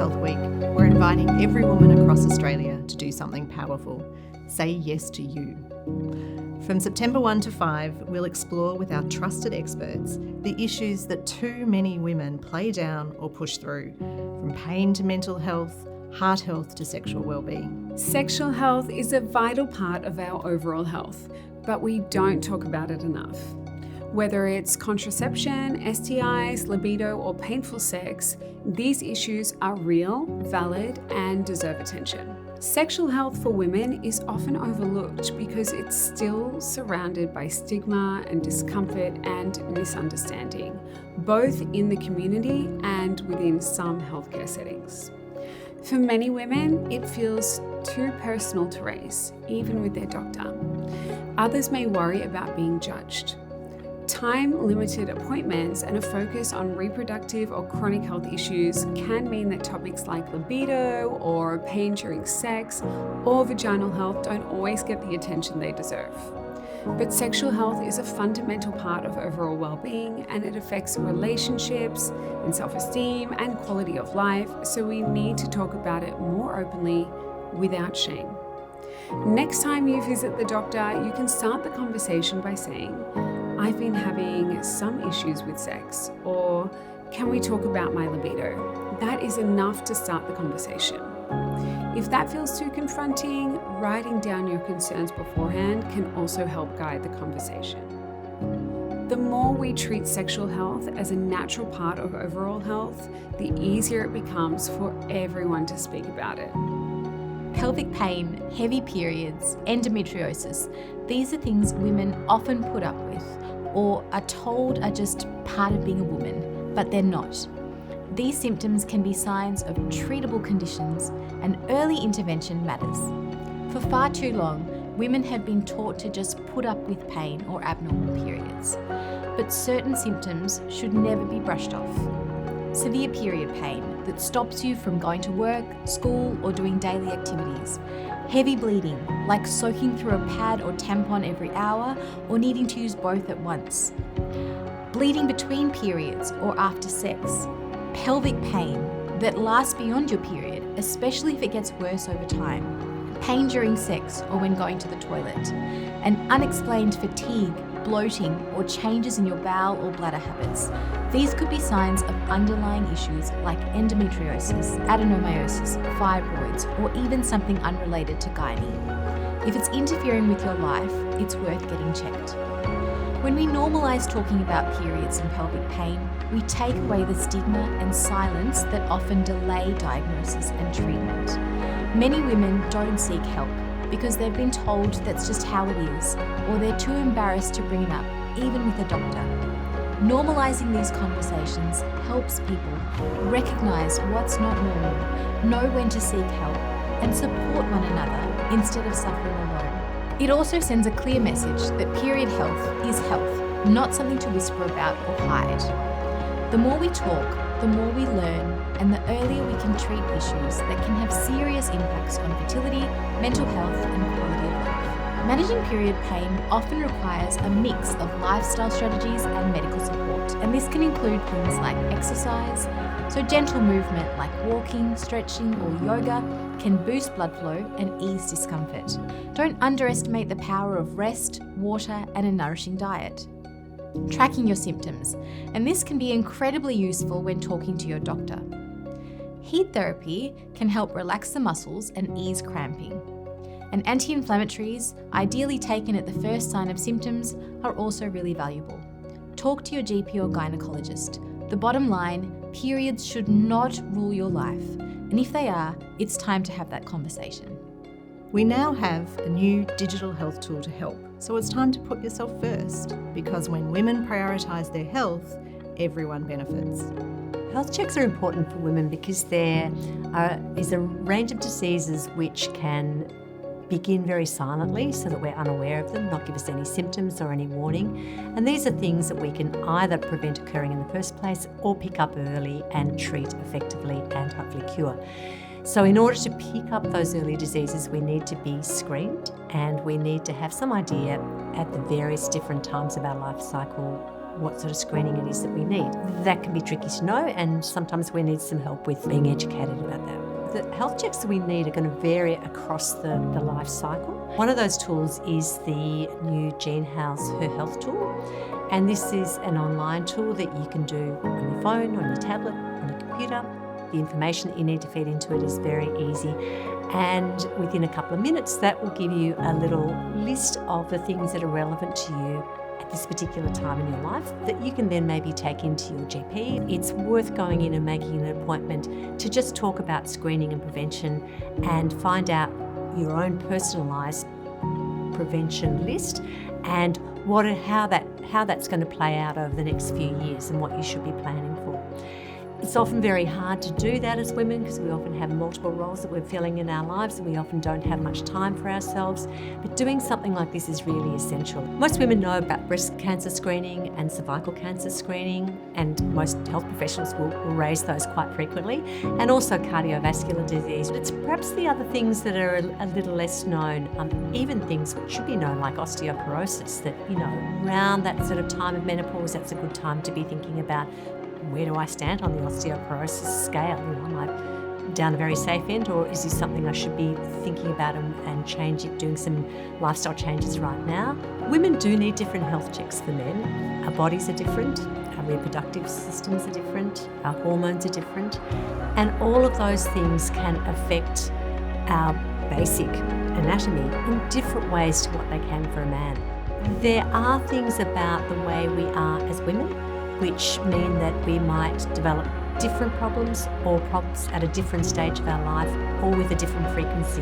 Health Week, we're inviting every woman across Australia to do something powerful. Say yes to you. From September 1 to 5, we'll explore with our trusted experts the issues that too many women play down or push through, from pain to mental health, heart health to sexual well-being. Sexual health is a vital part of our overall health, but we don't talk about it enough. Whether it's contraception, STIs, libido, or painful sex, these issues are real, valid, and deserve attention. Sexual health for women is often overlooked because it's still surrounded by stigma and discomfort and misunderstanding, both in the community and within some healthcare settings. For many women, it feels too personal to raise, even with their doctor. Others may worry about being judged. Time-limited appointments and a focus on reproductive or chronic health issues can mean that topics like libido or pain during sex or vaginal health don't always get the attention they deserve. But sexual health is a fundamental part of overall well-being, and it affects relationships and self-esteem and quality of life, so we need to talk about it more openly without shame. Next time you visit the doctor, you can start the conversation by saying, "I've been having some issues with sex," or "Can we talk about my libido?" That is enough to start the conversation. If that feels too confronting, writing down your concerns beforehand can also help guide the conversation. The more we treat sexual health as a natural part of overall health, the easier it becomes for everyone to speak about it. Pelvic pain, heavy periods, endometriosis, these are things women often put up with or are told are just part of being a woman, but they're not. These symptoms can be signs of treatable conditions, and early intervention matters. For far too long, women have been taught to just put up with pain or abnormal periods, but certain symptoms should never be brushed off. Severe period pain that stops you from going to work, school, or doing daily activities. Heavy bleeding, like soaking through a pad or tampon every hour or needing to use both at once. Bleeding between periods or after sex. Pelvic pain that lasts beyond your period, especially if it gets worse over time. Pain during sex or when going to the toilet. And unexplained fatigue, bloating, or changes in your bowel or bladder habits. These could be signs of underlying issues like endometriosis, adenomyosis, fibroids, or even something unrelated to gynae. If it's interfering with your life, it's worth getting checked. When we normalise talking about periods and pelvic pain, we take away the stigma and silence that often delay diagnosis and treatment. Many women don't seek help because they've been told that's just how it is, or they're too embarrassed to bring it up, even with a doctor. Normalising these conversations helps people recognise what's not normal, know when to seek help, and support one another instead of suffering alone. It also sends a clear message that period health is health, not something to whisper about or hide. The more we talk, the more we learn, and the earlier we can treat issues that can have serious impacts on fertility, mental health, and quality of life. Managing period pain often requires a mix of lifestyle strategies and medical support, and this can include things like exercise. So gentle movement like walking, stretching, or yoga can boost blood flow and ease discomfort. Don't underestimate the power of rest, water, and a nourishing diet. Tracking your symptoms, and this can be incredibly useful when talking to your doctor. Heat therapy can help relax the muscles and ease cramping. And anti-inflammatories, ideally taken at the first sign of symptoms, are also really valuable. Talk to your GP or gynecologist. The bottom line, periods should not rule your life, and if they are, it's time to have that conversation. We now have a new digital health tool to help, so it's time to put yourself first, because when women prioritise their health, everyone benefits. Health checks are important for women because there is a range of diseases which can begin very silently so that we're unaware of them, not give us any symptoms or any warning. And these are things that we can either prevent occurring in the first place or pick up early and treat effectively and hopefully cure. So in order to pick up those early diseases, we need to be screened, and we need to have some idea at the various different times of our life cycle what sort of screening it is that we need. That can be tricky to know, and sometimes we need some help with being educated about that. The health checks that we need are going to vary across the life cycle. One of those tools is the new Jean House Her Health tool, and this is an online tool that you can do on your phone, on your tablet, on your computer. The information that you need to feed into it is very easy, and within a couple of minutes that will give you a little list of the things that are relevant to you at this particular time in your life that you can then maybe take into your GP. It's worth going in and making an appointment to just talk about screening and prevention and find out your own personalised prevention list and how that's going to play out over the next few years and what you should be planning for. It's often very hard to do that as women because we often have multiple roles that we're filling in our lives and we often don't have much time for ourselves. But doing something like this is really essential. Most women know about breast cancer screening and cervical cancer screening, and most health professionals will raise those quite frequently, and also cardiovascular disease. It's perhaps the other things that are a little less known, even things which should be known like osteoporosis, that, around that sort of time of menopause, that's a good time to be thinking about, where do I stand on the osteoporosis scale? Am I down a very safe end, or is this something I should be thinking about and doing some lifestyle changes right now? Women do need different health checks for men. Our bodies are different, our reproductive systems are different, our hormones are different, and all of those things can affect our basic anatomy in different ways to what they can for a man. There are things about the way we are as women which mean that we might develop different problems or problems at a different stage of our life or with a different frequency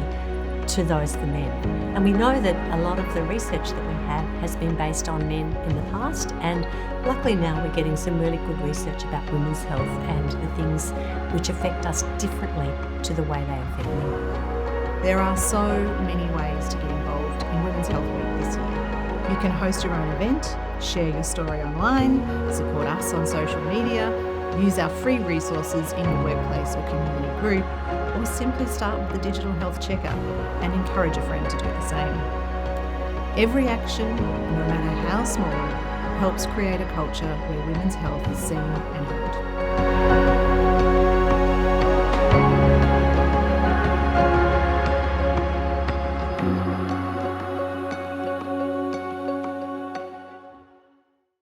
to those for men. And we know that a lot of the research that we have has been based on men in the past, and luckily now we're getting some really good research about women's health and the things which affect us differently to the way they affect men. There are so many ways to get involved in Women's Health Week this year. You can host your own event, share your story online, support us on social media, use our free resources in your workplace or community group, or simply start with the digital health checkup and encourage a friend to do the same. Every action, no matter how small, helps create a culture where women's health is seen and heard.